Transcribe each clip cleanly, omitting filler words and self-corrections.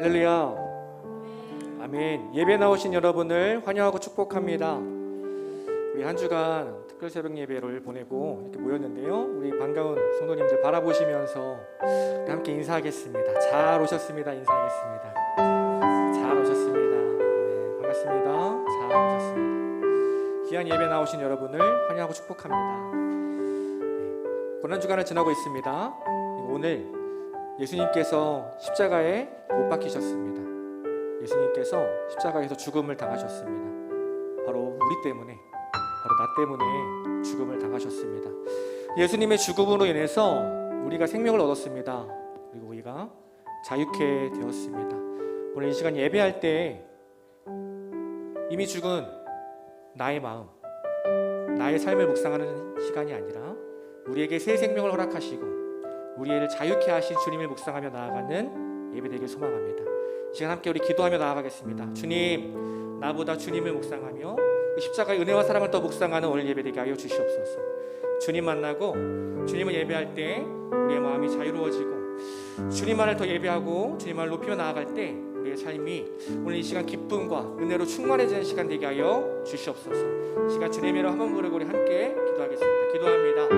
할렐루야. 아멘. 예배 나오신 여러분을 환영하고 축복합니다. 우리 한 주간 특별 새벽 예배를 보내고 이렇게 모였는데요. 우리 반가운 성도님들 바라보시면서 우리 함께 인사하겠습니다. 잘 오셨습니다. 인사하겠습니다. 잘 오셨습니다. 네, 반갑습니다. 잘 오셨습니다. 귀한 예배 나오신 여러분을 환영하고 축복합니다. 네, 고난 주간을 지나고 있습니다. 오늘 예수님께서 십자가에 못 박히셨습니다. 예수님께서 십자가에서 죽음을 당하셨습니다. 바로 우리 때문에, 바로 나 때문에 죽음을 당하셨습니다. 예수님의 죽음으로 인해서 우리가 생명을 얻었습니다. 그리고 우리가 자유케 되었습니다. 오늘 이 시간 예배할 때 이미 죽은 나의 마음, 나의 삶을 묵상하는 시간이 아니라 우리에게 새 생명을 허락하시고 우리를 자유케 하신 주님을 묵상하며 나아가는 예배 되길 소망합니다. 이 시간 함께 우리 기도하며 나아가겠습니다. 주님, 나보다 주님을 묵상하며 그 십자가의 은혜와 사랑을 더 묵상하는 오늘 예배 되게 하여 주시옵소서. 주님 만나고 주님을 예배할 때 우리의 마음이 자유로워지고 주님만을 더 예배하고 주님만을 높이며 나아갈 때 우리의 삶이 오늘 이 시간 기쁨과 은혜로 충만해지는 시간 되게 하여 주시옵소서. 이 시간 주님의 이름 한번 부르고 우리 함께 기도하겠습니다. 기도합니다.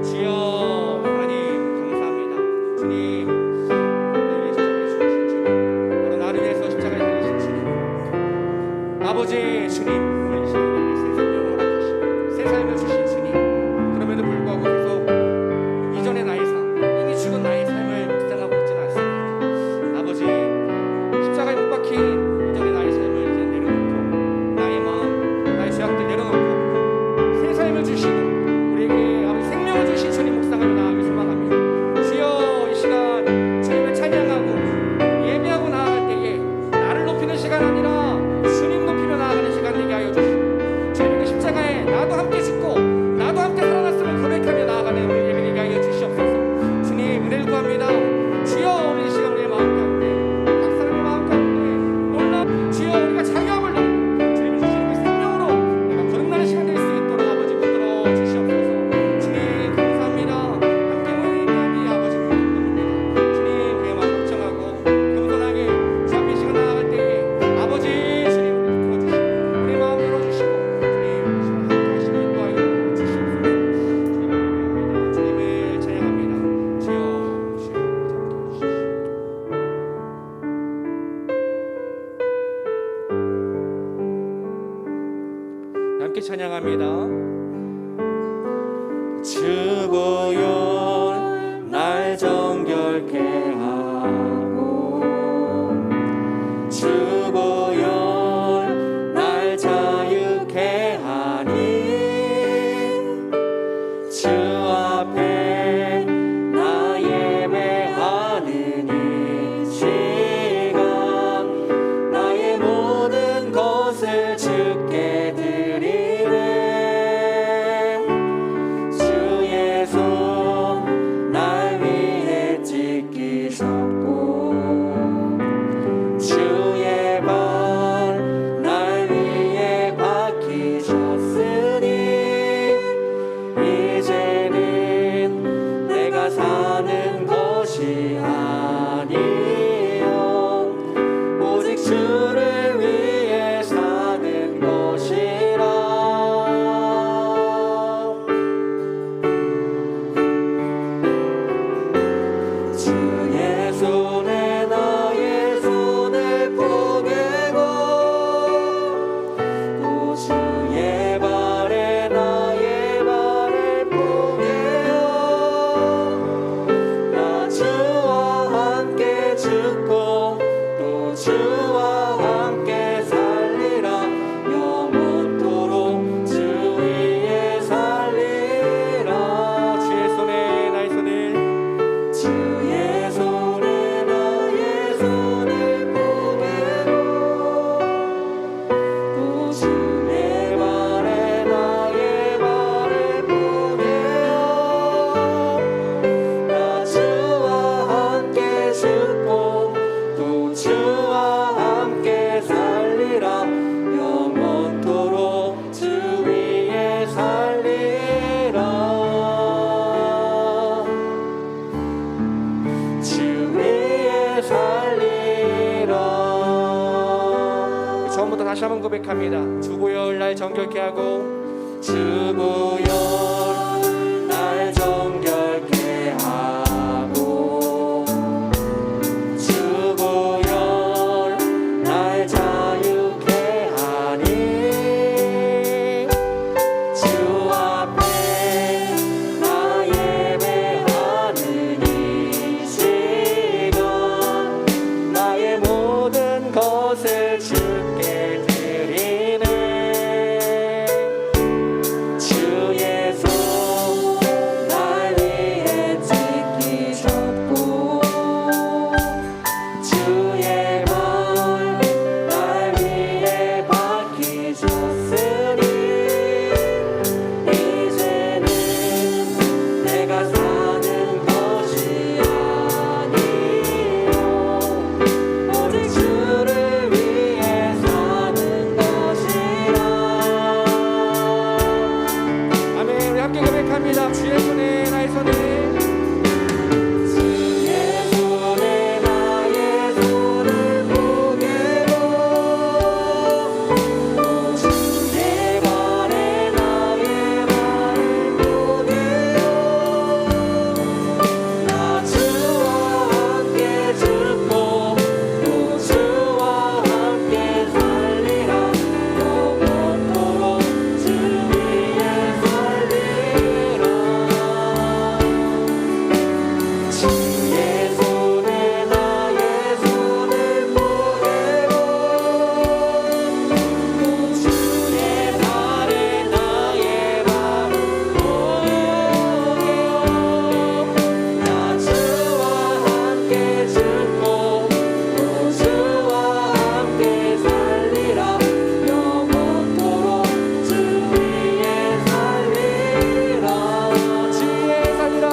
주여 하나님 감사합니다. 주님, 우리의 십자가에 죽으신 주님, 바로 나를 위해서 십자가에 달리신 주님, 아버지 주님, 오늘 이 시간에 새 생명을 허락하시고 새 삶을 주신 주님, 그럼에도 불구하고 계속 이전의 나의 삶, 이미 죽은 나의 삶을 묵상하고 있지는 않습니다. 아버지, 십자가에 못 박힌 이전의 나의 삶을 이제 내려놓고 나의 마음, 나의 죄악들 내려놓고 새 삶을 주시고 우리에게 아버지 생명을 주신 주님 묵상하며 나아가기 소망합니다. 주여, 이 시간 주님을 찬양하고 예배하고 나아갈 때에 나를 높이는 시간 아니라 주님 높이며 나아가는 시간 되게 하여 주시고 주님의 십자가에 나도 함께 짓고 나도 함께 살아났음을 고백하며 나아가는 우리 예배 되게 하여 주시옵소서. 주님 은혜를 구합니다. 주여, 우리 이 시간 우리의 마음 가운데 각 사람의 마음 가운데 놀라 주여 우리가 자유함을 누리고 주님이 주시는 그 생명으로 내가 거듭나는 시간 될 수 있도록 아버지 붙들어 주시옵소서. 주님 감사합니다. 함께 모인 예배하니 아버지 기쁩니다. 주님 그의 마음 걱정하고 겸손하게 주 앞에 이 시간 나아갈 때에 아버지 주님 우리 붙들어주시고 우리 마음 열어주시고 주님 이 시간 함께 하시며 인도하여 주시옵소서. 주님을 예배합니다. 주님을 찬양합니다. 주여 주여 함께 해주시옵소서. 함께 찬양합니다. 주보혈 날 정결케 하고 주보혈 날 자유케 하니 주 앞에 나 예배하는 이 시간 나의 모든 것을 주께 드리네. 주의 손 날 위해 찢기 다시 한번 고백합니다. 주보혈 날 정결케 하고 주보혈 날 정결케 하고 주보혈 날 자유케 하니 주 앞에 나 예배하는 이 시간 나의 모든 것을 주께 드리네. 주 예수 날 위해 지키셨고 주의 발 날 위해 밝히셨으니 이제는 내가 사는 것이 아니요 오직 주를 위해 사는 것이라. 아멘. 우리 함께 고백합니다. 주의 손에 나의 손에 주의 손에 나의 손을 보게로 주의 발에 나의 발을 보게로 나 주와 함께 죽고 또 주와 함께 살리라. 영원토록 주 위에 살리라. 주의 손에 나의 손을 보게로 주의 발에 나의 발을 보게요 나 주와 함께 죽고 또 주와 함께 살리라. 영원토록 주 위에 살리라. 주 위에 살리라.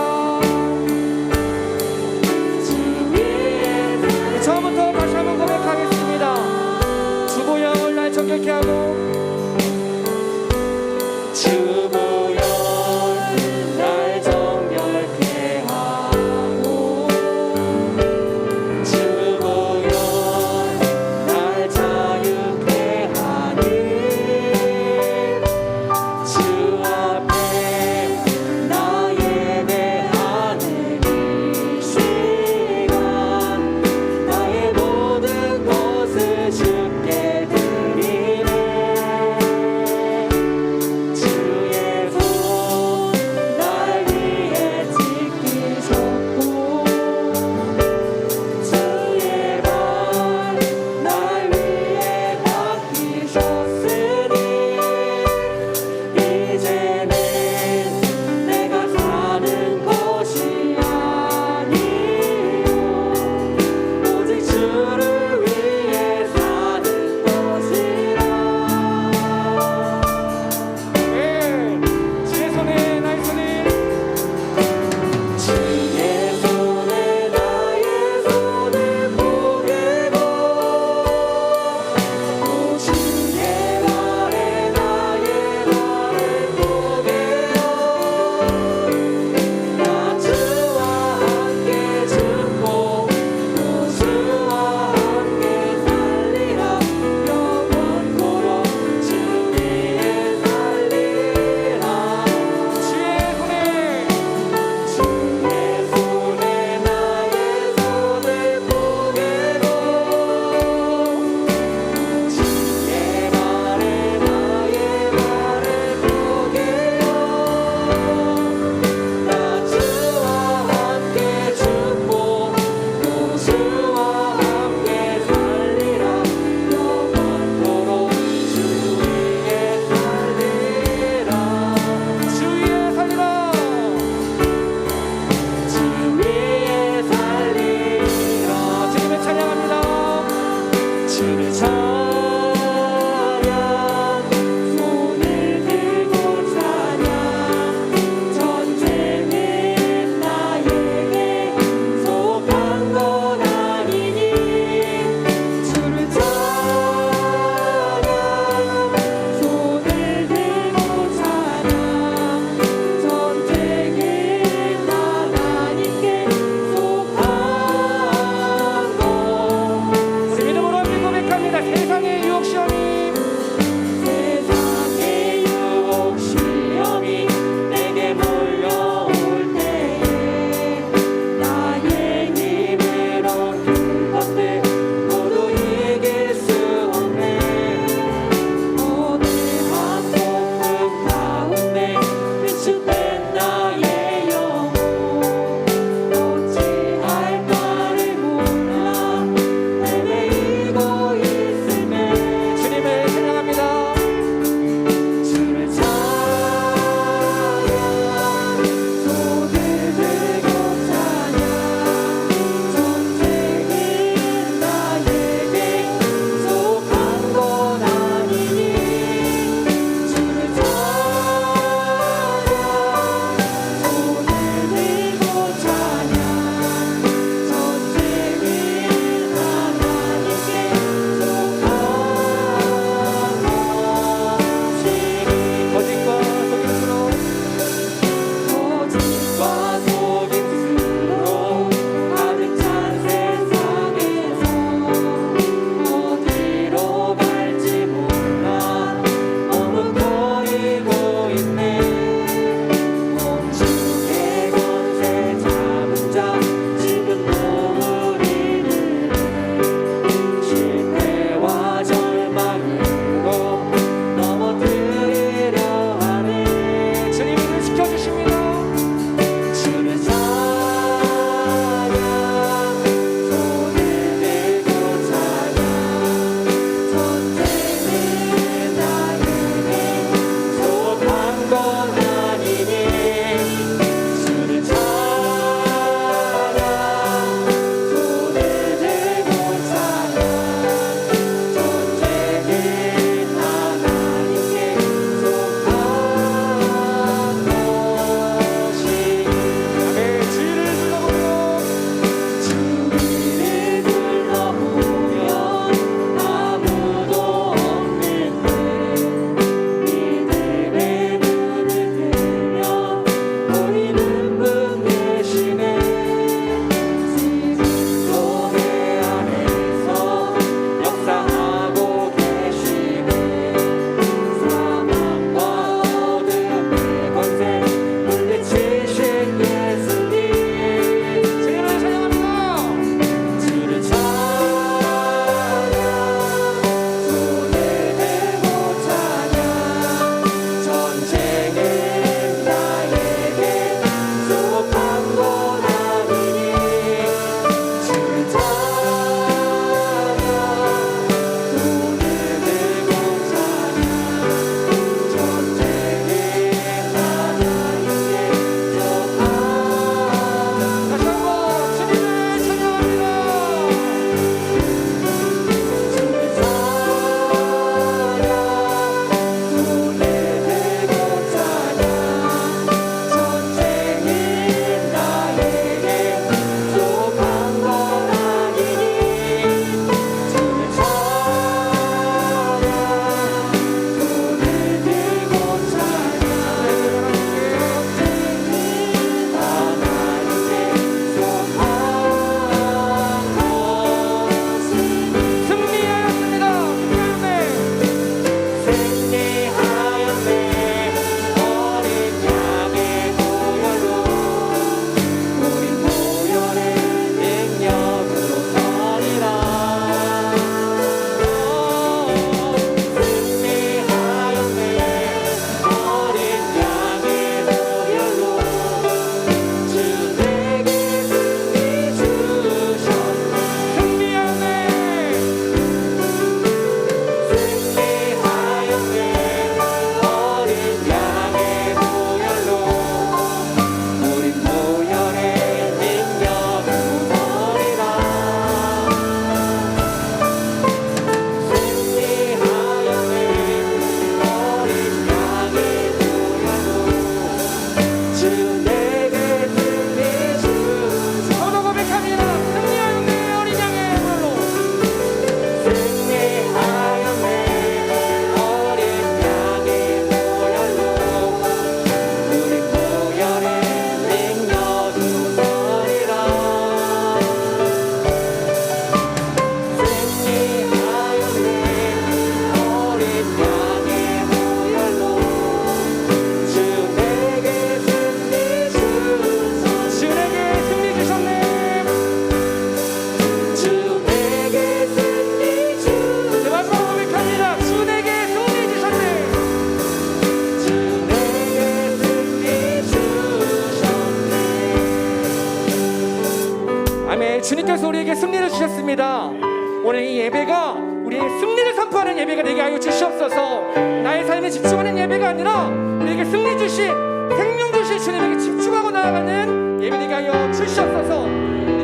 주님께서 우리에게 승리를 주셨습니다. 오늘 이 예배가 우리의 승리를 선포하는 예배가 되게 하여 주시옵소서. 나의 삶에 집중하는 예배가 아니라 우리에게 승리 주신, 생명 주신 주님에게 집중하고 나아가는 예배 되게 하여 주시옵소서.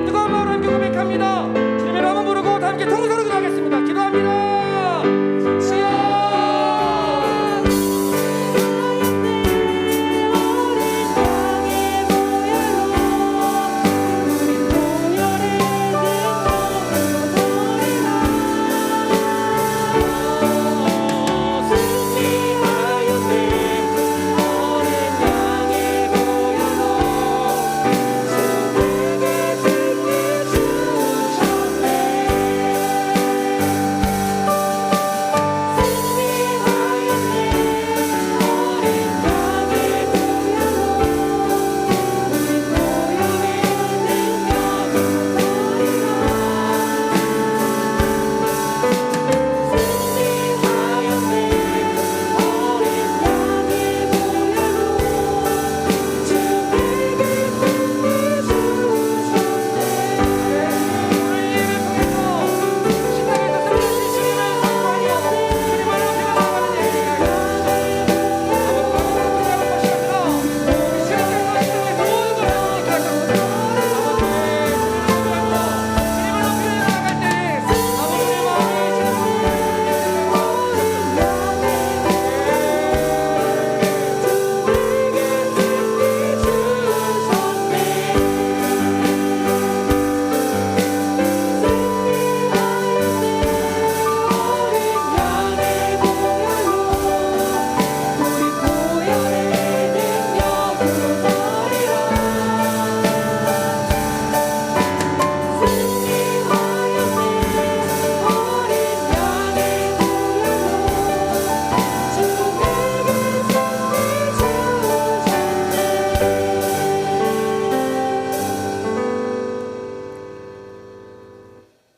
뜨거운 마음으로 함께 고백합니다. 주님의 이름을 부르고 다 함께 통성으로 기도하겠습니다. 기도합니다.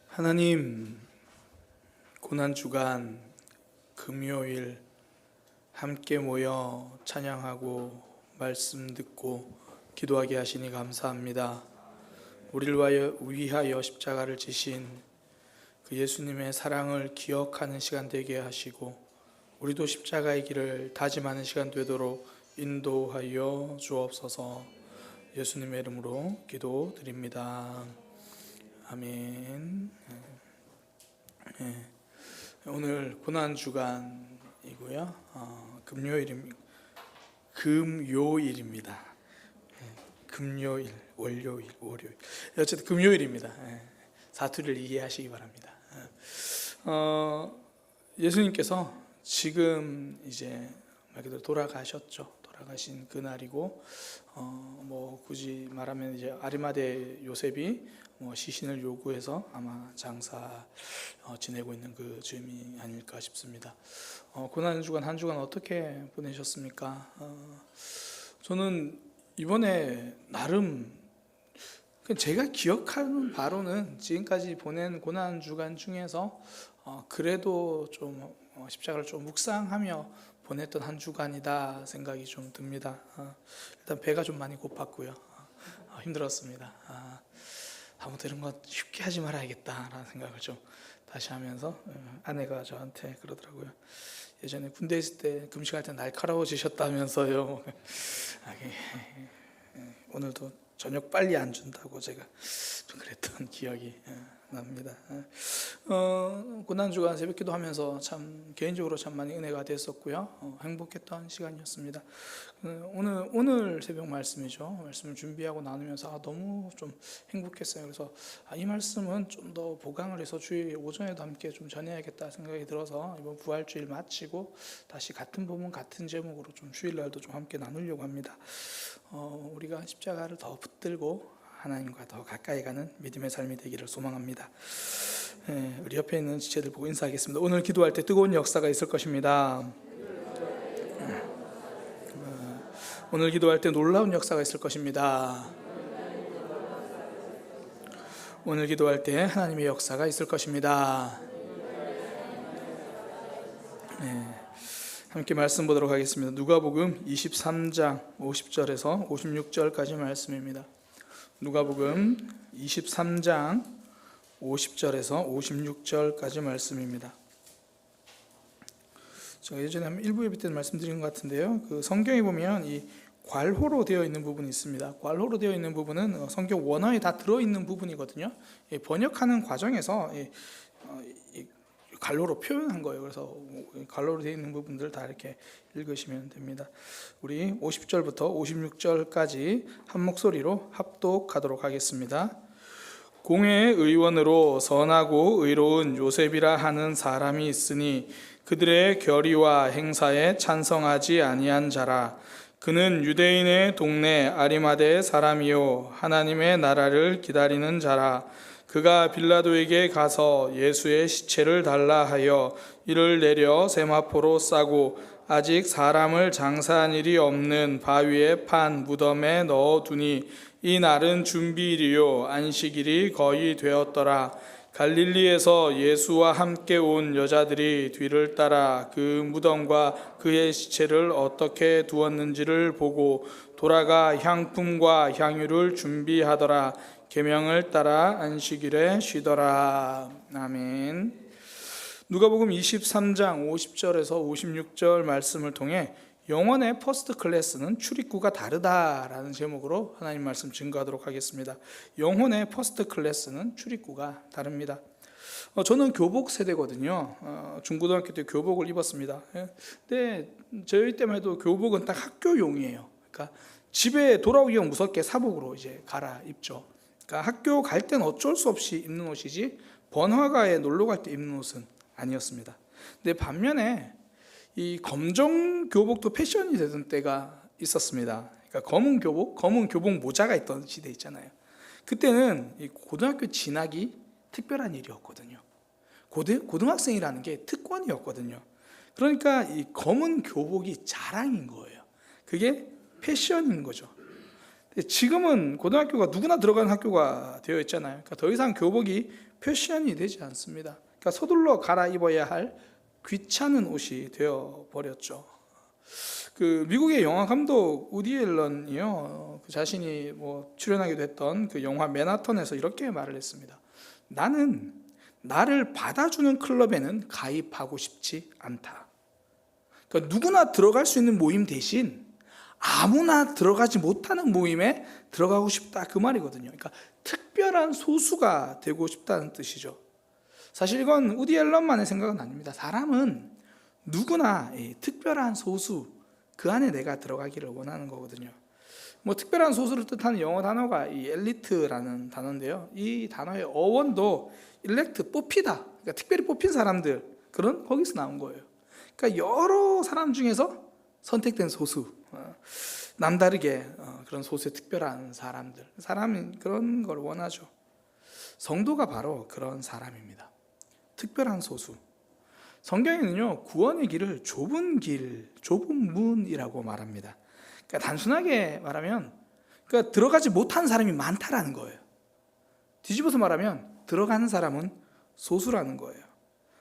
하나님, 고난주간 금요일 함께 모여 찬양하고 말씀 듣고 기도하게 하시니 감사합니다. 우리를 위하여 십자가를 지신 그 예수님의 사랑을 기억하는 시간 되게 하시고 우리도 십자가의 길을 다짐하는 시간 되도록 인도하여 주옵소서. 예수님의 이름으로 기도드립니다. 아멘. 오늘 고난주간이고요. 금요일입니다. 금요일, 월요일. 어쨌든 금요일입니다. 사투리를 이해하시기 바랍니다. 예수님께서 지금 이제 말 그대로 돌아가셨죠. 돌아가신 그날이고, 굳이 말하면 이제 아리마대 요셉이 시신을 요구해서 아마 장사 지내고 있는 그 즈음이 아닐까 싶습니다. 고난주간 한 주간 어떻게 보내셨습니까? 저는 이번에 나름 제가 기억하는 바로는 지금까지 보낸 고난주간 중에서 그래도 좀 십자가를 좀 묵상하며 보냈던 한 주간이다 생각이 좀 듭니다. 일단 배가 좀 많이 고팠고요. 힘들었습니다. 아무튼 이런 거 쉽게 하지 말아야겠다라는 생각을 좀 다시 하면서 아내가 저한테 그러더라고요. 예전에 군대 있을 때 금식할 때 날카로워지셨다면서요. 오늘도 저녁 빨리 안 준다고 제가 좀 그랬던 기억이 납니다. 고난주간 새벽기도 하면서 참 개인적으로 참 많이 은혜가 됐었고요. 행복했던 시간이었습니다. 오늘 새벽 말씀이죠. 말씀을 준비하고 나누면서 너무 좀 행복했어요. 그래서 이 말씀은 좀 더 보강을 해서 주일 오전에도 함께 좀 전해야겠다 생각이 들어서 이번 부활주일 마치고 다시 같은 부분 같은 제목으로 좀 주일날도 좀 함께 나누려고 합니다. 우리가 십자가를 더 붙들고 하나님과 더 가까이 가는 믿음의 삶이 되기를 소망합니다. 우리 옆에 있는 지체들 보고 인사하겠습니다. 오늘 기도할 때 뜨거운 역사가 있을 것입니다. 오늘 기도할 때 놀라운 역사가 있을 것입니다. 오늘 기도할 때 하나님의 역사가 있을 것입니다. 함께 말씀 보도록 하겠습니다. 누가복음 23장 50절에서 56절까지 말씀입니다. 누가복음 23장 50절에서 56절까지 말씀입니다. 제가 예전에 한번 일부 예배 때 말씀드린 것 같은데요. 그 성경에 보면 이 괄호로 되어 있는 부분이 있습니다. 괄호로 되어 있는 부분은 성경 원어에 다 들어있는 부분이거든요. 번역하는 과정에서 괄호로 표현한 거예요. 그래서 괄호로 되어 있는 부분들 다 이렇게 읽으시면 됩니다. 우리 50절부터 56절까지 한 목소리로 합독하도록 하겠습니다. 공회의 의원으로 선하고 의로운 요셉이라 하는 사람이 있으니 그들의 결의와 행사에 찬성하지 아니한 자라. 그는 유대인의 동네 아리마대의 사람이요 하나님의 나라를 기다리는 자라. 그가 빌라도에게 가서 예수의 시체를 달라 하여 이를 내려 세마포로 싸고 아직 사람을 장사한 일이 없는 바위에 판 무덤에 넣어두니 이 날은 준비일이요 안식일이 거의 되었더라. 갈릴리에서 예수와 함께 온 여자들이 뒤를 따라 그 무덤과 그의 시체를 어떻게 두었는지를 보고 돌아가 향품과 향유를 준비하더라. 계명을 따라 안식일에 쉬더라. 아멘. 누가복음 23장 50절에서 56절 말씀을 통해 영혼의 퍼스트 클래스는 출입구가 다르다라는 제목으로 하나님 말씀 증거하도록 하겠습니다. 영혼의 퍼스트 클래스는 출입구가 다릅니다. 저는 교복 세대거든요. 중고등학교 때 교복을 입었습니다. 근데 저희 때만 해도 교복은 딱 학교용이에요. 그러니까 집에 돌아오기가 무섭게 사복으로 이제 갈아입죠. 그러니까 학교 갈 때는 어쩔 수 없이 입는 옷이지 번화가에 놀러 갈 때 입는 옷은 아니었습니다. 근데 반면에 이 검정 교복도 패션이 되던 때가 있었습니다. 그러니까 검은 교복 모자가 있던 시대 있잖아요. 그때는 이 고등학교 진학이 특별한 일이었거든요. 고등학생이라는 게 특권이었거든요. 그러니까 이 검은 교복이 자랑인 거예요. 그게 패션인 거죠. 지금은 고등학교가 누구나 들어가는 학교가 되어 있잖아요. 그러니까 더 이상 교복이 패션이 되지 않습니다. 그러니까 서둘러 갈아입어야 할 귀찮은 옷이 되어 버렸죠. 그 미국의 영화 감독 우디 앨런이요, 그 자신이 출연하기도 했던 그 영화 맨하탄에서 이렇게 말을 했습니다. 나는 나를 받아주는 클럽에는 가입하고 싶지 않다. 그러니까 누구나 들어갈 수 있는 모임 대신 아무나 들어가지 못하는 모임에 들어가고 싶다, 그 말이거든요. 그러니까 특별한 소수가 되고 싶다는 뜻이죠. 사실 이건 우디 앨런만의 생각은 아닙니다. 사람은 누구나 특별한 소수, 그 안에 내가 들어가기를 원하는 거거든요. 특별한 소수를 뜻하는 영어 단어가 이 엘리트라는 단어인데요. 이 단어의 어원도 일렉트, 뽑히다. 그러니까 특별히 뽑힌 사람들, 거기서 나온 거예요. 그러니까 여러 사람 중에서 선택된 소수, 남다르게 그런 소수의 특별한 사람들, 사람은 그런 걸 원하죠. 성도가 바로 그런 사람입니다. 특별한 소수. 성경에는요, 구원의 길을 좁은 문이라고 말합니다. 그러니까 단순하게 말하면, 그러니까 들어가지 못한 사람이 많다라는 거예요. 뒤집어서 말하면 들어가는 사람은 소수라는 거예요.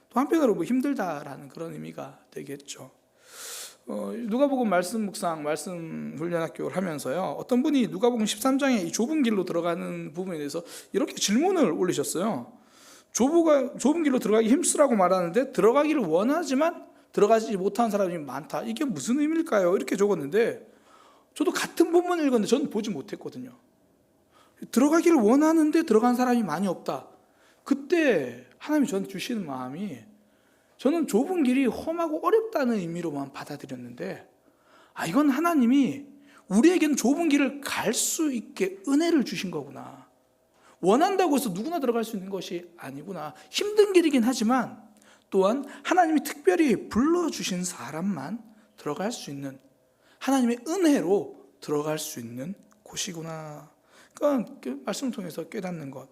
또 한편으로 힘들다라는 그런 의미가 되겠죠. 누가복음 말씀 묵상, 말씀 훈련학교를 하면서요, 어떤 분이 누가복음 13장에 이 좁은 길로 들어가는 부분에 대해서 이렇게 질문을 올리셨어요. 좁은 길로 들어가기 힘쓰라고 말하는데 들어가기를 원하지만 들어가지 못하는 사람이 많다. 이게 무슨 의미일까요? 이렇게 적었는데 저도 같은 본문을 읽었는데 저는 보지 못했거든요. 들어가기를 원하는데 들어간 사람이 많이 없다. 그때 하나님이 저한테 주시는 마음이, 저는 좁은 길이 험하고 어렵다는 의미로만 받아들였는데, 이건 하나님이 우리에게는 좁은 길을 갈 수 있게 은혜를 주신 거구나. 원한다고 해서 누구나 들어갈 수 있는 것이 아니구나. 힘든 길이긴 하지만 또한 하나님이 특별히 불러주신 사람만 들어갈 수 있는, 하나님의 은혜로 들어갈 수 있는 곳이구나. 그러니까 말씀을 통해서 깨닫는 것.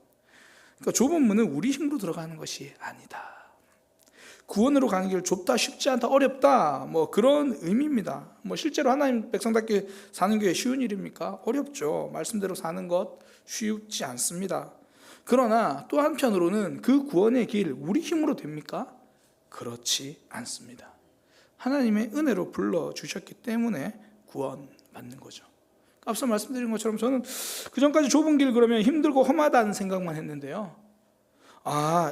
그러니까 좁은 문은 우리 힘으로 들어가는 것이 아니다. 구원으로 가는 길 좁다, 쉽지 않다, 어렵다, 그런 의미입니다. 실제로 하나님 백성답게 사는 게 쉬운 일입니까? 어렵죠. 말씀대로 사는 것 쉽지 않습니다. 그러나 또 한편으로는 그 구원의 길 우리 힘으로 됩니까? 그렇지 않습니다. 하나님의 은혜로 불러주셨기 때문에 구원받는 거죠. 앞서 말씀드린 것처럼 저는 그 전까지 좁은 길 그러면 힘들고 험하다는 생각만 했는데요.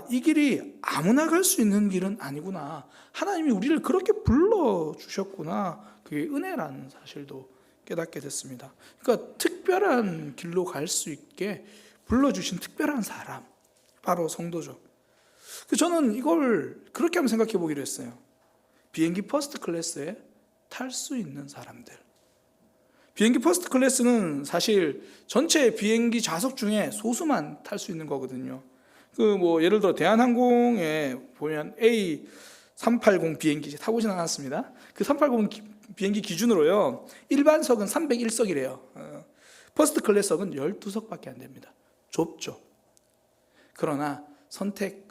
이 길이 아무나 갈 수 있는 길은 아니구나. 하나님이 우리를 그렇게 불러주셨구나. 그게 은혜라는 사실도 깨닫게 됐습니다. 그러니까 특별한 길로 갈 수 있게 불러주신 특별한 사람, 바로 성도죠. 저는 이걸 그렇게 한번 생각해 보기로 했어요. 비행기 퍼스트 클래스에 탈 수 있는 사람들. 비행기 퍼스트 클래스는 사실 전체 비행기 좌석 중에 소수만 탈 수 있는 거거든요. 예를 들어 대한항공에 보면 A380 비행기 타보진 않았습니다. 그 380 비행기 기준으로요, 일반석은 301석이래요. 퍼스트 클래스석은 12석밖에 안 됩니다. 좁죠. 그러나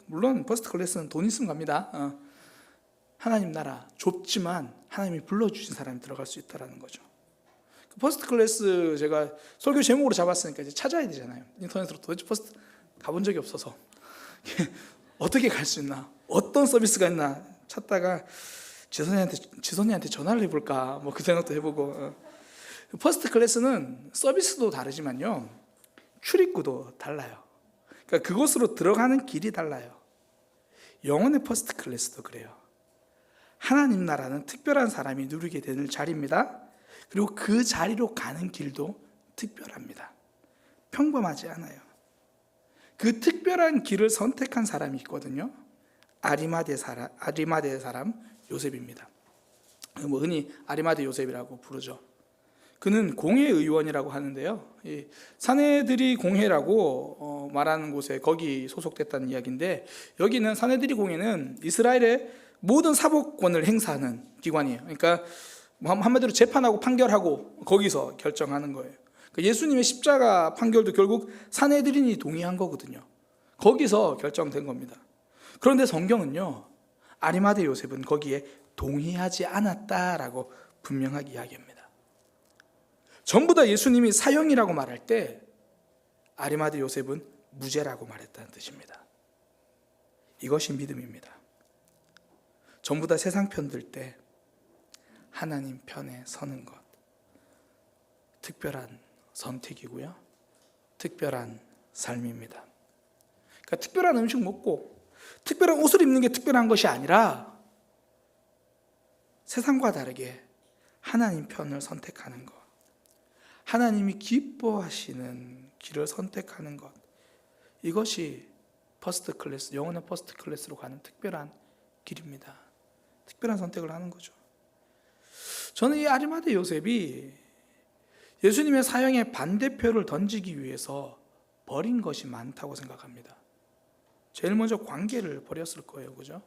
물론 퍼스트 클래스는 돈 있으면 갑니다. 하나님 나라 좁지만 하나님이 불러주신 사람이 들어갈 수 있다는 거죠. 퍼스트 클래스 제가 설교 제목으로 잡았으니까 이제 찾아야 되잖아요. 인터넷으로 도대체 퍼스트 가본 적이 없어서 어떻게 갈 수 있나, 어떤 서비스가 있나 찾다가 지선이한테 전화를 해볼까 그 생각도 해보고. 퍼스트 클래스는 서비스도 다르지만요, 출입구도 달라요. 그러니까 그곳으로 들어가는 길이 달라요. 영혼의 퍼스트 클래스도 그래요. 하나님 나라는 특별한 사람이 누리게 되는 자리입니다. 그리고 그 자리로 가는 길도 특별합니다. 평범하지 않아요. 그 특별한 길을 선택한 사람이 있거든요. 아리마대 사람 요셉입니다. 흔히 아리마대 요셉이라고 부르죠. 그는 공회의원이라고 하는데요, 사내들이 공회라고 말하는 곳에 거기 소속됐다는 이야기인데, 여기는 사내들이 공회는 이스라엘의 모든 사법권을 행사하는 기관이에요. 그러니까 한마디로 재판하고 판결하고 거기서 결정하는 거예요. 예수님의 십자가 판결도 결국 사내들인이 동의한 거거든요. 거기서 결정된 겁니다. 그런데 성경은요, 아리마대 요셉은 거기에 동의하지 않았다라고 분명하게 이야기합니다. 전부 다 예수님이 사형이라고 말할 때 아리마대 요셉은 무죄라고 말했다는 뜻입니다. 이것이 믿음입니다. 전부 다 세상 편 들 때 하나님 편에 서는 것, 특별한 선택이고요, 특별한 삶입니다. 그러니까 특별한 음식 먹고 특별한 옷을 입는 게 특별한 것이 아니라 세상과 다르게 하나님 편을 선택하는 것, 하나님이 기뻐하시는 길을 선택하는 것, 이것이 퍼스트 클래스, 영혼의 퍼스트 클래스로 가는 특별한 길입니다. 특별한 선택을 하는 거죠. 저는 이 아리마대 요셉이 예수님의 사형의 반대표를 던지기 위해서 버린 것이 많다고 생각합니다. 제일 먼저 관계를 버렸을 거예요. 그죠?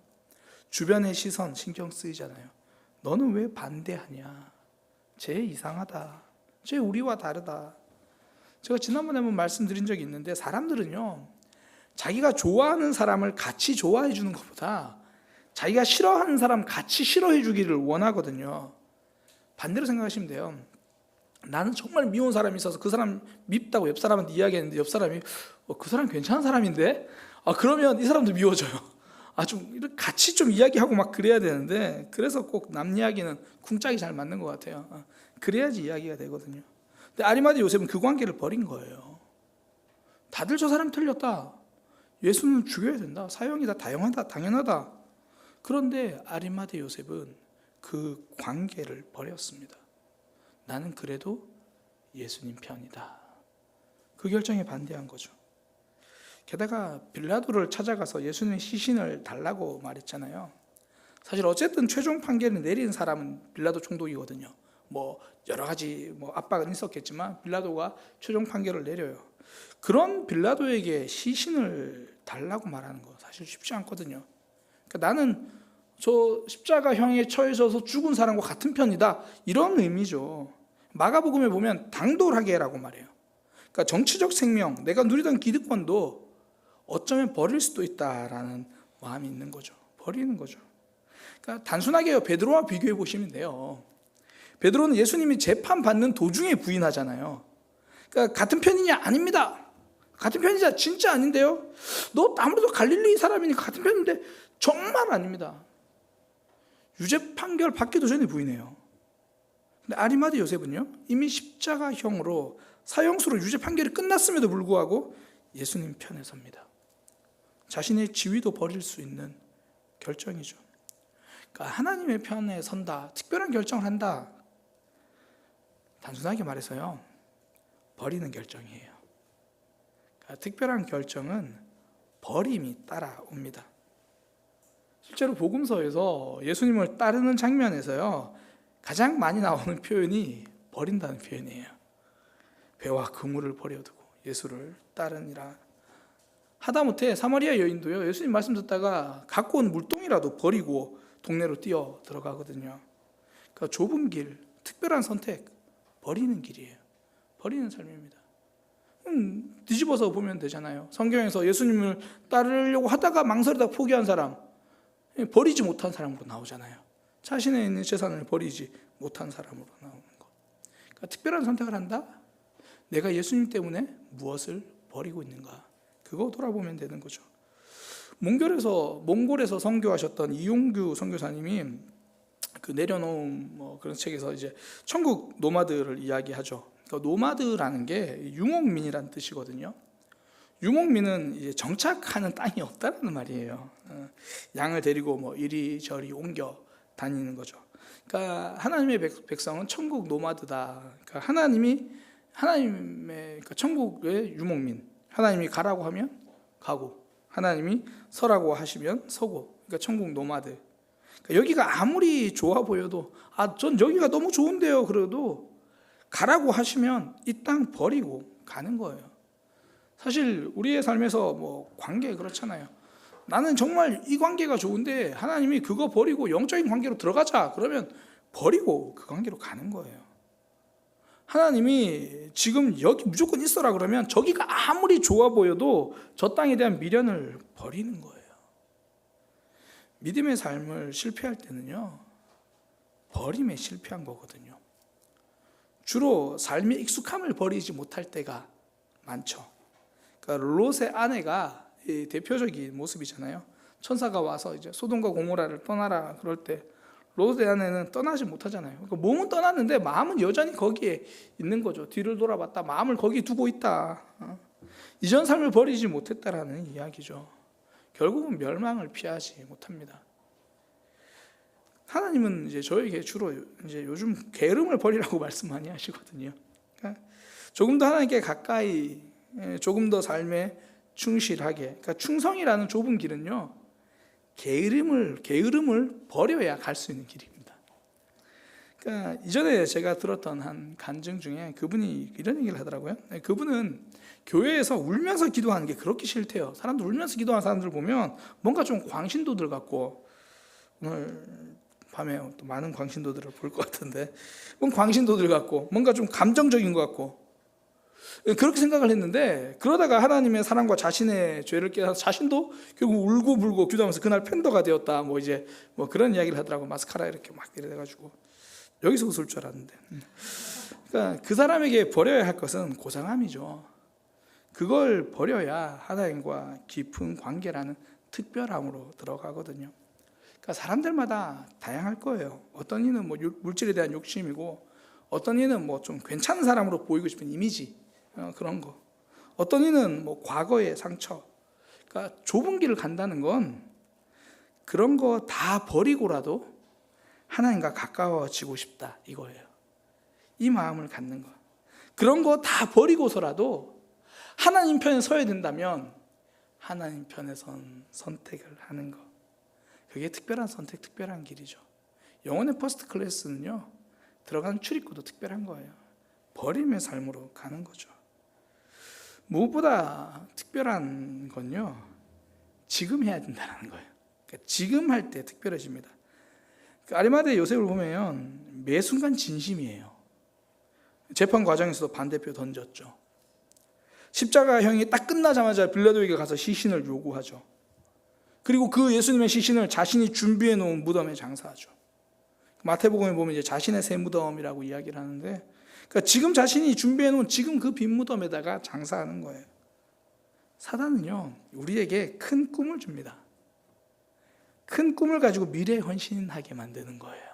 주변의 시선 신경 쓰이잖아요. 너는 왜 반대하냐? 쟤 이상하다. 쟤 우리와 다르다. 제가 지난번에 한번 말씀드린 적이 있는데, 사람들은요, 자기가 좋아하는 사람을 같이 좋아해 주는 것보다 자기가 싫어하는 사람 같이 싫어해 주기를 원하거든요. 반대로 생각하시면 돼요. 나는 정말 미운 사람이 있어서 그 사람 밉다고 옆 사람한테 이야기했는데, 옆 사람이 그 사람 괜찮은 사람인데? 그러면 이 사람도 미워져요. 좀 같이 좀 이야기하고 막 그래야 되는데, 그래서 꼭 남 이야기는 쿵짝이 잘 맞는 것 같아요. 그래야지 이야기가 되거든요. 근데 아리마대 요셉은 그 관계를 버린 거예요. 다들 저 사람 틀렸다. 예수는 죽여야 된다. 사형이다. 당연하다. 그런데 아리마대 요셉은 그 관계를 버렸습니다. 나는 그래도 예수님 편이다. 그 결정에 반대한 거죠. 게다가 빌라도를 찾아가서 예수님의 시신을 달라고 말했잖아요. 사실 어쨌든 최종 판결을 내린 사람은 빌라도 총독이거든요. 여러 가지 압박은 있었겠지만 빌라도가 최종 판결을 내려요. 그런 빌라도에게 시신을 달라고 말하는 거 사실 쉽지 않거든요. 그러니까 나는 저 십자가형에 처해져서 죽은 사람과 같은 편이다, 이런 의미죠. 마가복음에 보면 당돌하게라고 말해요. 그러니까 정치적 생명, 내가 누리던 기득권도 어쩌면 버릴 수도 있다라는 마음이 있는 거죠. 버리는 거죠. 그러니까 단순하게 베드로와 비교해 보시면 돼요. 베드로는 예수님이 재판받는 도중에 부인하잖아요. 그러니까 같은 편이냐? 아닙니다. 같은 편이자 진짜 아닌데요. 너 아무래도 갈릴리 사람이니까 같은 편인데 정말 아닙니다. 유죄 판결 받기도 전에 부인해요. 근데 아리마대 요셉은요, 이미 십자가형으로 사형수로 유죄 판결이 끝났음에도 불구하고 예수님 편에 섭니다. 자신의 지위도 버릴 수 있는 결정이죠. 그러니까 하나님의 편에 선다, 특별한 결정을 한다. 단순하게 말해서요, 버리는 결정이에요. 그러니까 특별한 결정은 버림이 따라옵니다. 실제로 복음서에서 예수님을 따르는 장면에서요, 가장 많이 나오는 표현이 버린다는 표현이에요. 배와 그물을 버려두고 예수를 따르니라. 하다못해 사마리아 여인도요, 예수님 말씀 듣다가 갖고 온 물동이라도 버리고 동네로 뛰어 들어가거든요. 그러니까 좁은 길, 특별한 선택, 버리는 길이에요. 버리는 삶입니다. 뒤집어서 보면 되잖아요. 성경에서 예수님을 따르려고 하다가 망설이다 포기한 사람, 버리지 못한 사람으로 나오잖아요. 자신의 있는 재산을 버리지 못한 사람으로 나오는 것. 그러니까 특별한 선택을 한다? 내가 예수님 때문에 무엇을 버리고 있는가? 그거 돌아보면 되는 거죠. 몽골에서 선교하셨던 이용규 선교사님이 그 내려놓은 그런 책에서 이제 천국 노마드를 이야기하죠. 그러니까 노마드라는 게 유목민이라는 뜻이거든요. 유목민은 이제 정착하는 땅이 없다는 말이에요. 양을 데리고 이리저리 옮겨 다니는 거죠. 그러니까 하나님의 백성은 천국 노마드다. 그러니까 하나님의 그러니까 천국의 유목민. 하나님이 가라고 하면 가고, 하나님이 서라고 하시면 서고. 그러니까 천국 노마드. 그러니까 여기가 아무리 좋아 보여도 전 여기가 너무 좋은데요. 그래도 가라고 하시면 이 땅 버리고 가는 거예요. 사실 우리의 삶에서 관계 그렇잖아요. 나는 정말 이 관계가 좋은데 하나님이 그거 버리고 영적인 관계로 들어가자 그러면 버리고 그 관계로 가는 거예요. 하나님이 지금 여기 무조건 있어라 그러면 저기가 아무리 좋아 보여도 저 땅에 대한 미련을 버리는 거예요. 믿음의 삶을 실패할 때는요, 버림에 실패한 거거든요. 주로 삶의 익숙함을 버리지 못할 때가 많죠. 그러니까 롯의 아내가 대표적인 모습이잖아요. 천사가 와서 이제 소돔과 고모라를 떠나라 그럴 때 롯의 아내는 떠나지 못하잖아요. 그러니까 몸은 떠났는데 마음은 여전히 거기에 있는 거죠. 뒤를 돌아봤다, 마음을 거기 두고 있다. 이전 삶을 버리지 못했다라는 이야기죠. 결국은 멸망을 피하지 못합니다. 하나님은 이제 저에게 주로 이제 요즘 게으름을 버리라고 말씀 많이 하시거든요. 그러니까 조금 더 하나님께 가까이, 조금 더 삶에 충실하게. 그러니까 충성이라는 좁은 길은요, 게으름을 버려야 갈 수 있는 길입니다. 그러니까 이전에 제가 들었던 한 간증 중에 그분이 이런 얘기를 하더라고요. 그분은 교회에서 울면서 기도하는 게 그렇게 싫대요. 사람들 울면서 기도하는 사람들 보면 뭔가 좀 광신도들 같고, 오늘 밤에 또 많은 광신도들을 볼 것 같은데, 광신도들 같고 뭔가 좀 감정적인 것 같고 그렇게 생각을 했는데, 그러다가 하나님의 사랑과 자신의 죄를 깨달아서 자신도 결국 울고 불고 기도하면서 그날 팬더가 되었다. 그런 이야기를 하더라고. 마스카라 이렇게 막 이래가지고 여기서 웃을 줄 알았는데. 그러니까 그 사람에게 버려야 할 것은 고상함이죠. 그걸 버려야 하나님과 깊은 관계라는 특별함으로 들어가거든요. 그러니까 사람들마다 다양할 거예요. 어떤 이는 물질에 대한 욕심이고, 어떤 이는 좀 괜찮은 사람으로 보이고 싶은 이미지, 그런 거. 어떤 이는 과거의 상처. 그러니까 좁은 길을 간다는 건 그런 거 다 버리고라도 하나님과 가까워지고 싶다 이거예요. 이 마음을 갖는 거. 그런 거 다 버리고서라도 하나님 편에 서야 된다면 하나님 편에 선택을 하는 거. 그게 특별한 선택, 특별한 길이죠. 영혼의 퍼스트 클래스는요, 들어가는 출입구도 특별한 거예요. 버림의 삶으로 가는 거죠. 무엇보다 특별한 건요, 지금 해야 된다는 거예요. 그러니까 지금 할 때 특별해집니다. 아리마대 요셉을 보면 매 순간 진심이에요. 재판 과정에서도 반대표 던졌죠. 십자가형이 딱 끝나자마자 빌라도에게 가서 시신을 요구하죠. 그리고 그 예수님의 시신을 자신이 준비해 놓은 무덤에 장사하죠. 마태복음에 보면 이제 자신의 새 무덤이라고 이야기를 하는데, 그러니까 지금 자신이 준비해 놓은 지금 그 빈 무덤에다가 장사하는 거예요. 사단은요, 우리에게 큰 꿈을 줍니다. 큰 꿈을 가지고 미래에 헌신하게 만드는 거예요.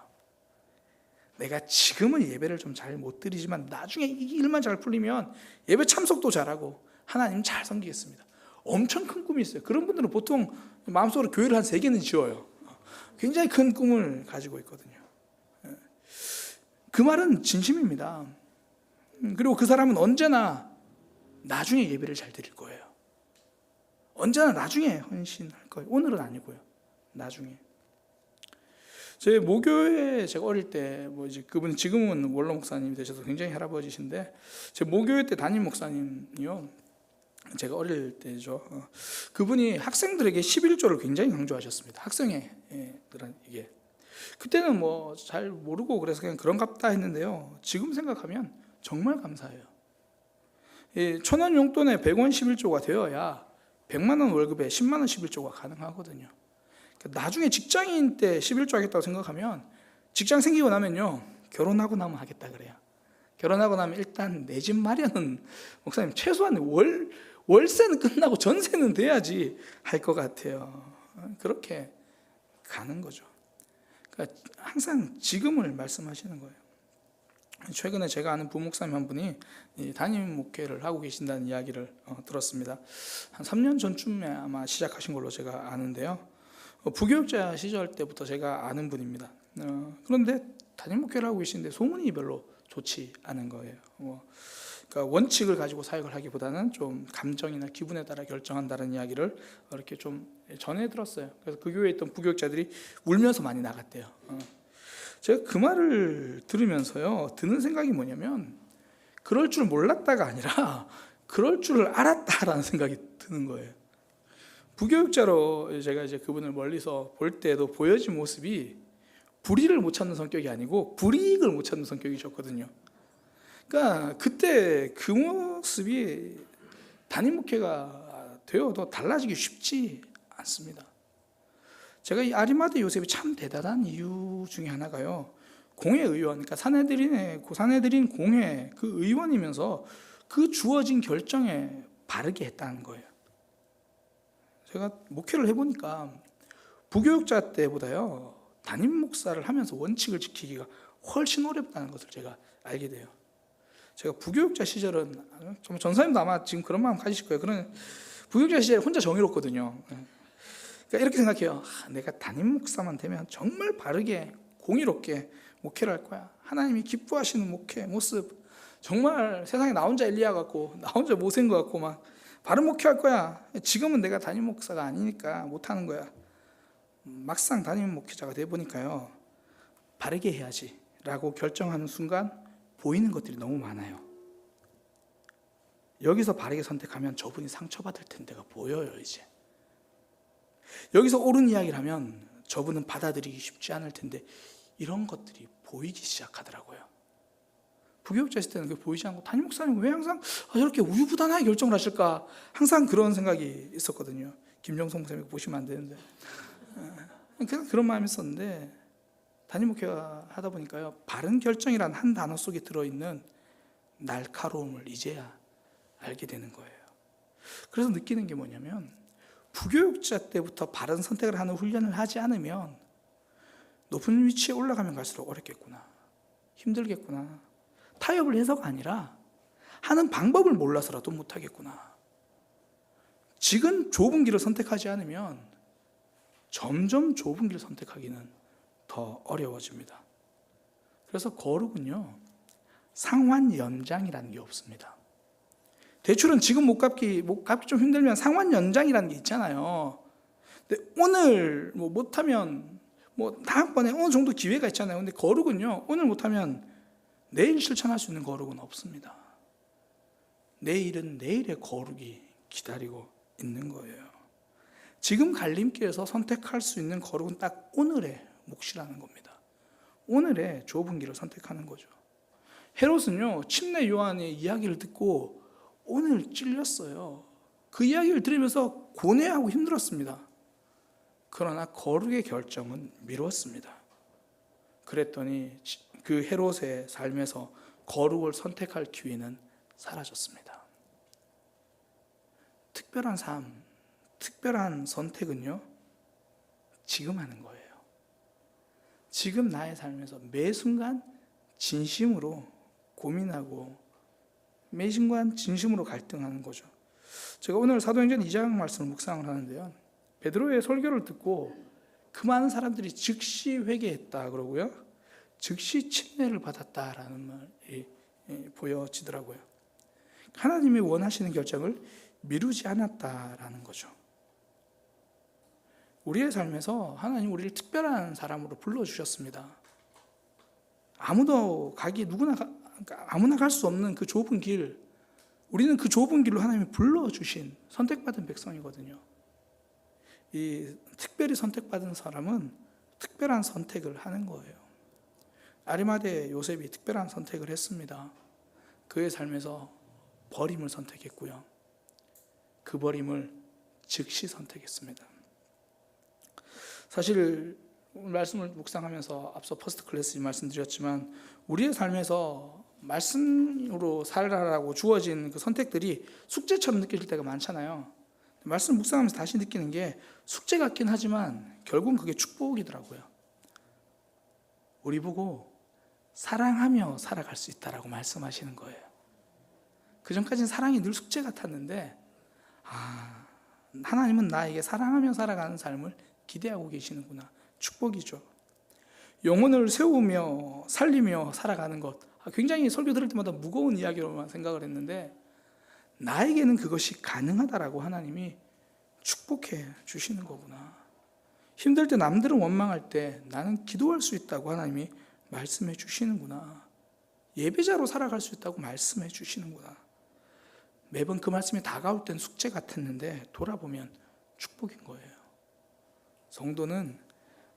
내가 지금은 예배를 좀 잘 못 드리지만 나중에 이 일만 잘 풀리면 예배 참석도 잘하고 하나님 잘 섬기겠습니다. 엄청 큰 꿈이 있어요. 그런 분들은 보통 마음속으로 교회를 한 3개는 지어요. 굉장히 큰 꿈을 가지고 있거든요. 그 말은 진심입니다. 그리고 그 사람은 언제나 나중에 예배를 잘 드릴 거예요. 언제나 나중에 헌신할 거예요. 오늘은 아니고요. 나중에. 제 모교회 제가 어릴 때 이제 그분 지금은 원로 목사님이 되셔서 굉장히 할아버지신데 제 모교회 때 담임 목사님이요. 제가 어릴 때죠. 그분이 학생들에게 11조를 굉장히 강조하셨습니다. 학생회들에게. 그때는 뭐 잘 모르고 그래서 그냥 그런갑다 했는데요. 지금 생각하면 정말 감사해요. 1,000원 용돈에 100원 11조가 되어야 100만 원 월급에 10만 원 11조가 가능하거든요. 나중에 직장인 때 11조 하겠다고 생각하면 직장 생기고 나면요. 결혼하고 나면 하겠다 그래요. 결혼하고 나면 일단 내 집 마련은 목사님 최소한 월세는 끝나고 전세는 돼야지 할 것 같아요. 그렇게 가는 거죠. 그러니까 항상 지금을 말씀하시는 거예요. 최근에 제가 아는 부목사님 한 분이 담임 목회를 하고 계신다는 이야기를 들었습니다. 한 3년 전쯤에 아마 시작하신 걸로 제가 아는데요. 부교육자 시절 때부터 제가 아는 분입니다. 그런데 담임 목회를 하고 계시는데 소문이 별로 좋지 않은 거예요. 그러니까 원칙을 가지고 사역을 하기보다는 좀 감정이나 기분에 따라 결정한다는 이야기를 이렇게 좀 전해 들었어요. 그래서 그 교회에 있던 부교육자들이 울면서 많이 나갔대요. 제가 그 말을 들으면서요, 드는 생각이 뭐냐면 그럴 줄 몰랐다가 아니라 그럴 줄을 알았다라는 생각이 드는 거예요. 부교육자로 제가 이제 그분을 멀리서 볼 때도 보여진 모습이 불의를 못 찾는 성격이 아니고 불이익을 못 찾는 성격이셨거든요. 그러니까 그때 그 모습이 담임 목회가 되어도 달라지기 쉽지 않습니다. 제가 이 아리마대 요셉이 참 대단한 이유 중에 하나가요. 공회의원, 그러니까 사내들인 공회 그 의원이면서 그 주어진 결정에 바르게 했다는 거예요. 제가 목회를 해보니까 부교육자 때보다요 담임 목사를 하면서 원칙을 지키기가 훨씬 어렵다는 것을 제가 알게 돼요. 제가 부교육자 시절은 정말 전사님도 아마 지금 그런 마음 가지실 거예요. 그런 부교육자 시절에 혼자 정의롭거든요. 그러니까 이렇게 생각해요. 내가 담임 목사만 되면 정말 바르게 공의롭게 목회를 할 거야. 하나님이 기뻐하시는 목회 모습, 정말 세상에 나 혼자 엘리야 같고 나 혼자 모세인 것 같고 막 바른 목회할 거야. 지금은 내가 담임 목사가 아니니까 못하는 거야. 막상 담임 목회자가 돼 보니까요, 바르게 해야지 라고 결정하는 순간 보이는 것들이 너무 많아요. 여기서 바르게 선택하면 저분이 상처받을 텐데가 보여요. 이제 여기서 옳은 이야기를 하면 저분은 받아들이기 쉽지 않을 텐데 이런 것들이 보이기 시작하더라고요. 부교육자 있을 때는 그게 보이지 않고 담임 목사님 왜 항상 이렇게 우유부단하게 결정을 하실까, 항상 그런 생각이 있었거든요. 김정성 목사님 보시면 안 되는데 그냥 그런 마음이 있었는데 담임 목회가 하다 보니까요, 바른 결정이란 한 단어 속에 들어있는 날카로움을 이제야 알게 되는 거예요. 그래서 느끼는 게 뭐냐면 부교육자 때부터 바른 선택을 하는 훈련을 하지 않으면 높은 위치에 올라가면 갈수록 어렵겠구나, 힘들겠구나, 타협을 해서가 아니라 하는 방법을 몰라서라도 못하겠구나. 지금 좁은 길을 선택하지 않으면 점점 좁은 길을 선택하기는 더 어려워집니다. 그래서 거룩은요, 상환 연장이라는 게 없습니다. 대출은 지금 못 갚기 좀 힘들면 상환 연장이라는 게 있잖아요. 근데 오늘 못하면 다음번에 어느 정도 기회가 있잖아요. 근데 거룩은요, 오늘 못하면 내일 실천할 수 있는 거룩은 없습니다. 내일은 내일의 거룩이 기다리고 있는 거예요. 지금 갈림길에서 선택할 수 있는 거룩은 딱 오늘의 몫이라는 겁니다. 오늘의 좁은 길을 선택하는 거죠. 헤롯은요, 침례 요한의 이야기를 듣고 오늘 찔렸어요. 그 이야기를 들으면서 고뇌하고 힘들었습니다. 그러나 거룩의 결정은 미뤘습니다. 그랬더니 그 헤롯의 삶에서 거룩을 선택할 기회는 사라졌습니다. 특별한 삶, 특별한 선택은요, 지금 하는 거예요. 지금 나의 삶에서 매 순간 진심으로 고민하고 매 순간 진심으로 갈등하는 거죠. 제가 오늘 사도행전 2장 말씀을 묵상을 하는데요. 베드로의 설교를 듣고 그 많은 사람들이 즉시 회개했다 그러고요. 즉시 침례를 받았다라는 말이 보여지더라고요. 하나님이 원하시는 결정을 미루지 않았다라는 거죠. 우리의 삶에서 하나님 우리를 특별한 사람으로 불러주셨습니다. 아무나 갈 수 없는 그 좁은 길, 우리는 그 좁은 길로 하나님이 불러주신 선택받은 백성이거든요. 이 특별히 선택받은 사람은 특별한 선택을 하는 거예요. 아리마대 요셉이 특별한 선택을 했습니다. 그의 삶에서 버림을 선택했고요. 그 버림을 즉시 선택했습니다. 사실 오늘 말씀을 묵상하면서 앞서 퍼스트 클래스 말씀드렸지만 우리의 삶에서 말씀으로 살아라고 주어진 그 선택들이 숙제처럼 느껴질 때가 많잖아요. 말씀 묵상하면서 다시 느끼는 게 숙제 같긴 하지만 결국은 그게 축복이더라고요. 우리 보고 사랑하며 살아갈 수 있다라고 말씀하시는 거예요. 그전까지는 사랑이 늘 숙제 같았는데 하나님은 나에게 사랑하며 살아가는 삶을 기대하고 계시는구나. 축복이죠. 영혼을 세우며 살리며 살아가는 것, 굉장히 설교 들을 때마다 무거운 이야기로만 생각을 했는데 나에게는 그것이 가능하다라고 하나님이 축복해 주시는 거구나. 힘들 때 남들은 원망할 때 나는 기도할 수 있다고 하나님이 말씀해 주시는구나. 예배자로 살아갈 수 있다고 말씀해 주시는구나. 매번 그 말씀이 다가올 땐 숙제 같았는데 돌아보면 축복인 거예요. 성도는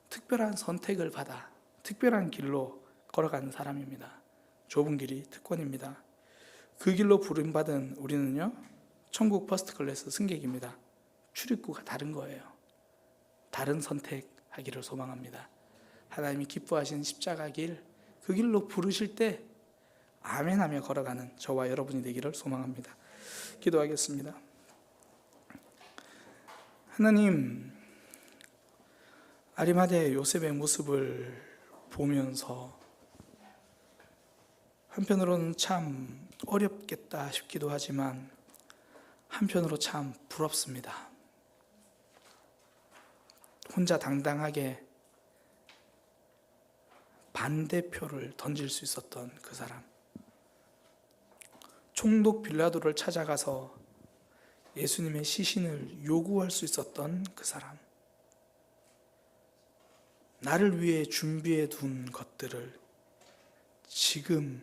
특별한 선택을 받아 특별한 길로 걸어가는 사람입니다. 좁은 길이 특권입니다. 그 길로 부름받은 우리는요, 천국 퍼스트 클래스 승객입니다. 출입구가 다른 거예요. 다른 선택하기를 소망합니다. 하나님이 기뻐하시는 십자가 길, 그 길로 부르실 때 아멘하며 걸어가는 저와 여러분이 되기를 소망합니다. 기도하겠습니다. 하나님, 아리마대 요셉의 모습을 보면서 한편으로는 참 어렵겠다 싶기도 하지만 한편으로 참 부럽습니다. 혼자 당당하게 반대표를 던질 수 있었던 그 사람, 총독 빌라도를 찾아가서 예수님의 시신을 요구할 수 있었던 그 사람, 나를 위해 준비해 둔 것들을 지금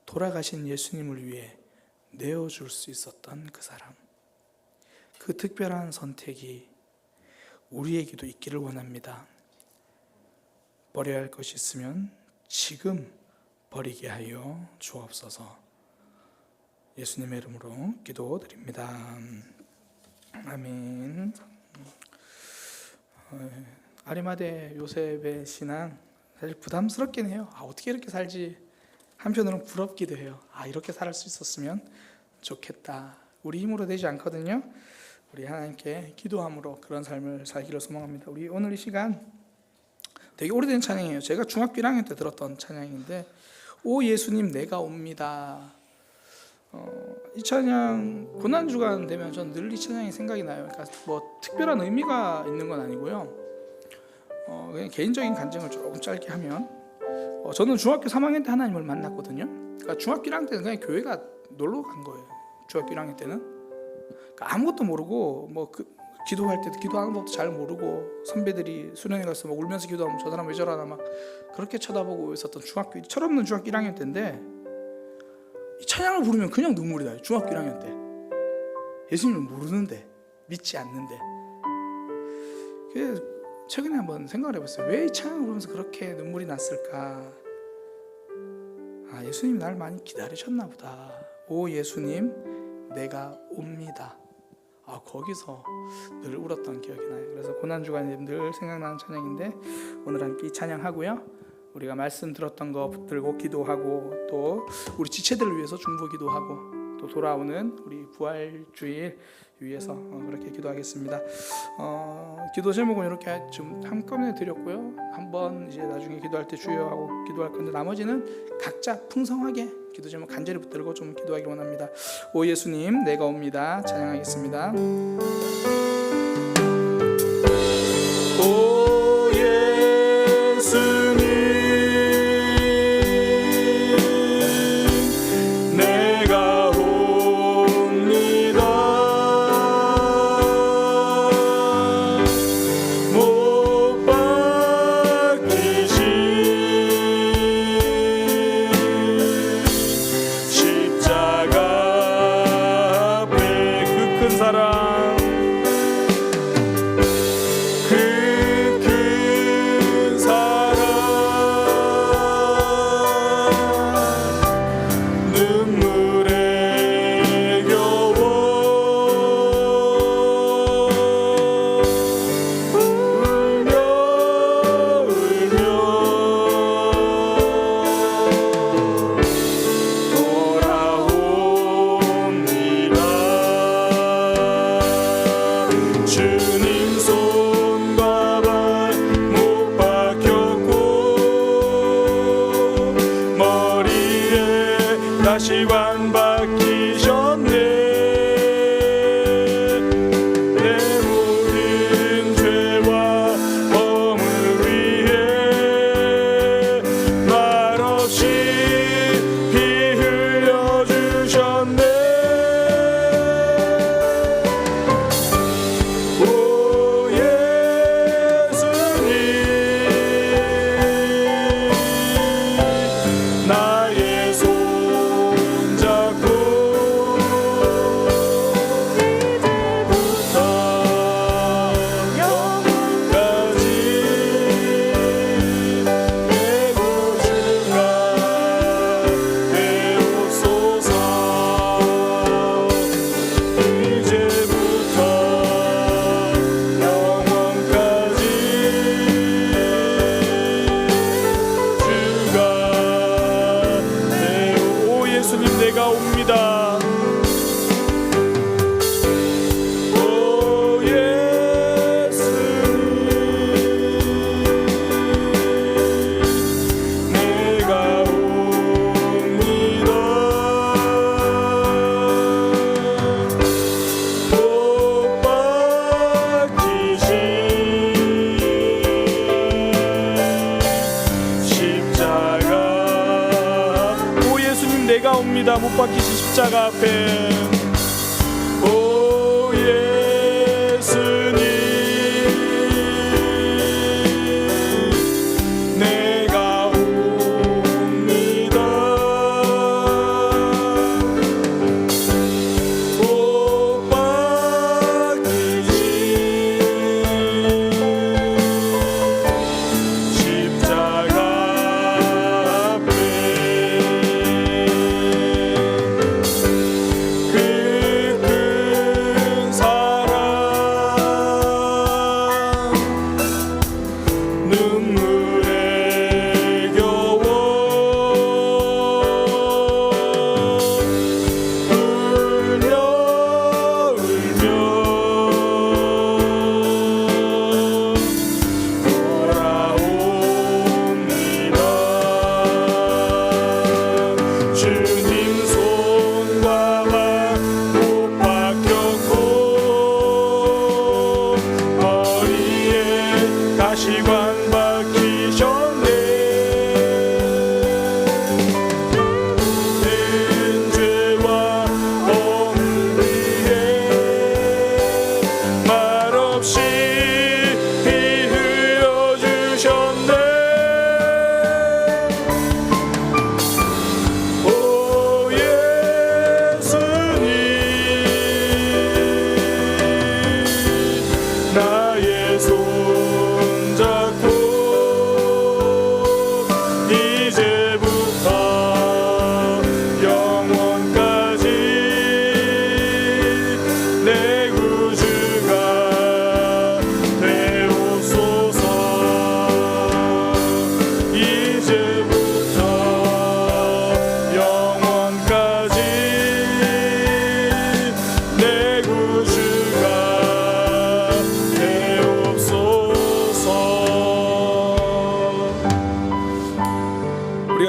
돌아가신 예수님을 위해 내어줄 수 있었던 그 사람, 그 특별한 선택이 우리에게도 있기를 원합니다. 버려야 할 것이 있으면 지금 버리게 하여 주옵소서. 예수님의 이름으로 기도드립니다. 아멘. 아리마대 요셉의 신앙 사실 부담스럽긴 해요. 어떻게 이렇게 살지? 한편으로는 부럽기도 해요. 이렇게 살 수 있었으면 좋겠다. 우리 힘으로 되지 않거든요. 우리 하나님께 기도함으로 그런 삶을 살기를 소망합니다. 우리 오늘 이 시간 되게 오래된 찬양이에요. 제가 중학교 1학년 때 들었던 찬양인데, 오 예수님 내가 옵니다. 이 찬양 고난주간 되면 전 늘 이 찬양이 생각이 나요. 그러니까 뭐 특별한 의미가 있는 건 아니고요. 그냥 개인적인 간증을 조금 짧게 하면, 저는 중학교 3학년 때 하나님을 만났거든요. 그러니까 중학교 1학년 때는 그냥 교회가 놀러 간 거예요. 중학교 1학년 때는 그러니까 아무것도 모르고 기도할 때도 기도하는 법도 잘 모르고 선배들이 수련회 가서 막 울면서 기도하면 저 사람 왜 저러나 막 그렇게 쳐다보고 있었던 철없는 중학교 1학년 때인데, 이 찬양을 부르면 그냥 눈물이 나요. 중학교 1학년 때 예수님을 모르는데, 믿지 않는데. 최근에 한번 생각을 해봤어요. 왜 이 찬양을 부르면서 그렇게 눈물이 났을까? 예수님이 나를 많이 기다리셨나 보다. 오 예수님 내가 옵니다. 거기서 늘 울었던 기억이 나요. 그래서 고난주간에 늘 생각나는 찬양인데, 오늘 함께 이 찬양하고요, 우리가 말씀 들었던 거 붙들고 기도하고, 또 우리 지체들을 위해서 중보 기도하고, 또 또 돌아오는 우리 부활주일 위해서 그렇게 기도하겠습니다. 기도 제목은 이렇게 좀 한꺼번에 드렸고요. 한번 이제 나중에 기도할 때 주여 하고 기도할 건데 나머지는 각자 풍성하게 기도 제목 간절히 붙들고 좀 기도하기 원합니다. 오 예수님 내가 옵니다. 찬양하겠습니다. 오 예수님 내가 옵니다. 못 박히신 십자가 앞에 그 큰 사랑 주님 손과 발 못 박혔고 머리에 가시관 박히셨네. 내 모든 죄와 범을 위해 말없이 피 흘려주셨네. 나의 손잡고 이제부터 영원까지 내 구주가 되옵소서. 이제부터 영원까지 주가 오 예수님 내가 옵니다. 오 예수님 내가 옵니다. 못 박히신 십자가 오 예수님 내가 옵니다. 못 박히신 십자가 앞에 오 예수님 내가 옵니다. 못 박히신 십자가 앞에 그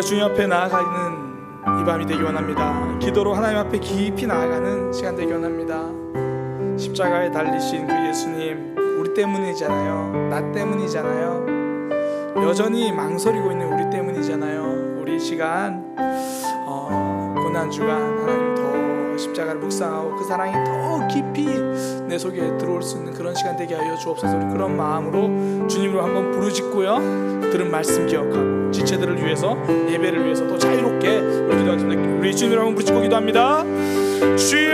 주님 앞에 나아가는 이 밤이 되기 원합니다. 기도로 하나님 앞에 깊이 나아가는 시간 되기 원합니다. 십자가에 달리신 그 예수님, 우리 때문이잖아요. 나 때문이잖아요. 여전히 망설이고 있는 우리 때문이잖아요. 우리 이 시간 고난 주간 하나님 더 십자가를 묵상하고 그 사랑이 더 깊이 내 속에 들어올 수 있는 그런 시간 되게 하여 주옵소서. 우리 그런 마음으로 주님으로 한번 부르짖고요, 들은 말씀 기억하고 지체들을 위해서, 예배를 위해서 또 자유롭게 우리 주님으로 한번 부르짖고 기도합니다. 주여.